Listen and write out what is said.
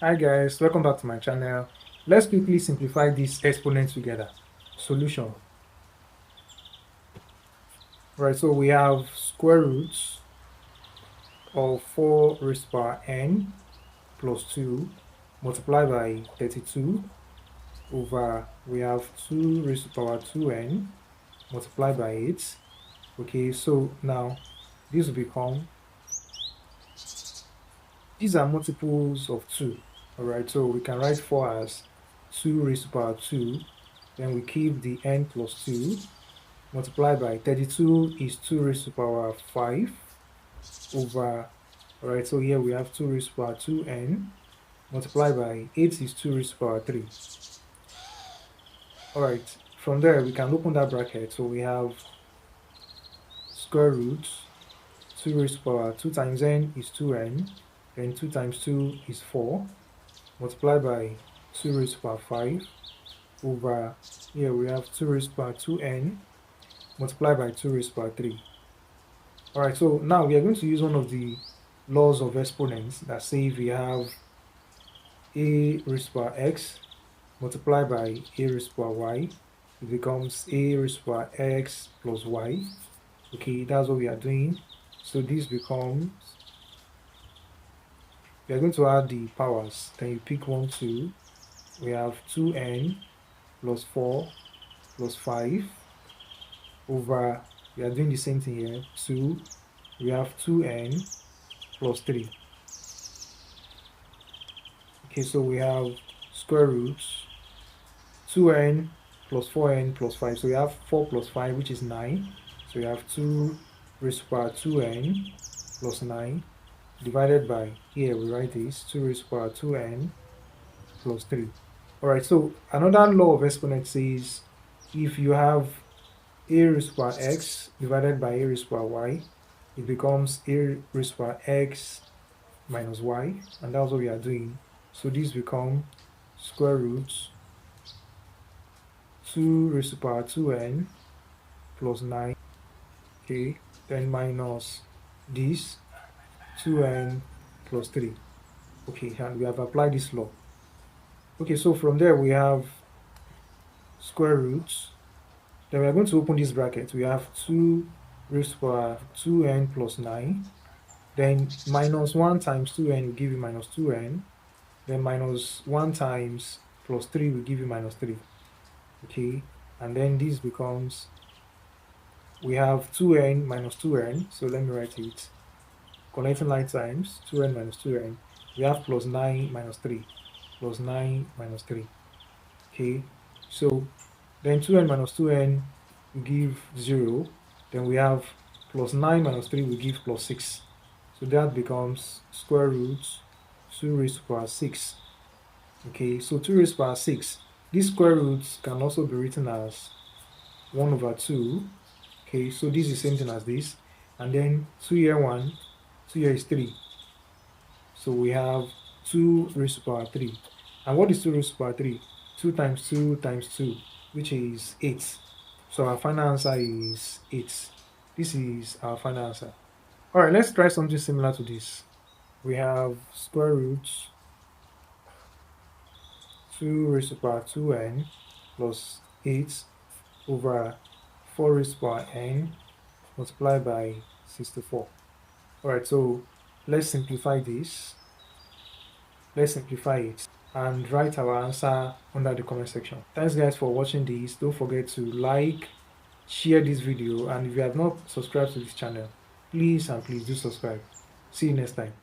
Hi guys, welcome back to my channel. Let's quickly simplify this exponent together. Solution. Right, so we have square roots of 4 raised to power n plus 2 multiplied by 32 over we have 2 raised to power 2n multiplied by 8. Okay, so now this will become, these are multiples of 2. Alright, so we can write 4 as 2 raised to power 2, then we keep the n plus 2 multiplied by 32 is 2 raised to power 5 over, alright, so here we have 2 raised to power 2n multiplied by 8 is 2 raised to power 3. Alright, from there we can open that bracket, so we have square root 2 raised to power 2 times n is 2n, then 2 times 2 is 4, multiplied by 2 raised to power 5 over, here we have 2 raised to power 2n multiplied by 2 raised to power 3. Alright, so now we are going to use one of the laws of exponents that say if we have a raised to power x multiplied by a raised to power y, it becomes a raised to power x plus y. Okay, that's what we are doing. So this becomes, we are going to add the powers, then you pick 1, 2, we have 2n plus 4 plus 5 over, we are doing the same thing here, 2, we have 2n plus 3. Okay, so we have square roots 2n plus 4n plus 5, so we have 4 plus 5, which is 9, so we have 2 raised to power 2n plus 9 divided by, here we write this, 2 raised to power 2n plus 3. Alright, so another law of exponent says if you have a raised to power x divided by a raised to power y, it becomes a raised to power x minus y, and that's what we are doing. So this becomes square root 2 raised to power 2n plus 9, okay, then minus this 2n plus 3. Okay, and we have applied this law. Okay, so from there we have square roots. Then we are going to open this bracket. We have 2 raised to power 2n plus 9. Then minus 1 times 2n will give you minus 2n. Then minus 1 times plus 3 will give you minus 3. Okay, and then this becomes, we have 2n minus 2n. So let me write it. Connecting line times 2n minus 2n. We have plus 9 minus 3. Plus 9 minus 3. Okay, so then 2n minus 2n will give 0. Then we have plus 9 minus 3 will give plus 6. So that becomes square root 2 raised to power 6. Okay, so 2 raised to power 6. These square roots can also be written as 1 over 2. Okay, so this is the same thing as this. And then 2 here 1, 2 here is 3. So we have 2 raised to power 3. And what is 2 raised to power 3? 2 times 2 times 2, which is 8. So our final answer is 8. This is our final answer. Alright, let's try something similar to this. We have square root 2 raised to power 2n plus 8 over 4 raised to power n multiplied by 64. Alright, so let's simplify this. Let's simplify it and write our answer under the comment section. Thanks guys for watching this. Don't forget to like, share this video, and if you have not subscribed to this channel, please do subscribe. See you next time.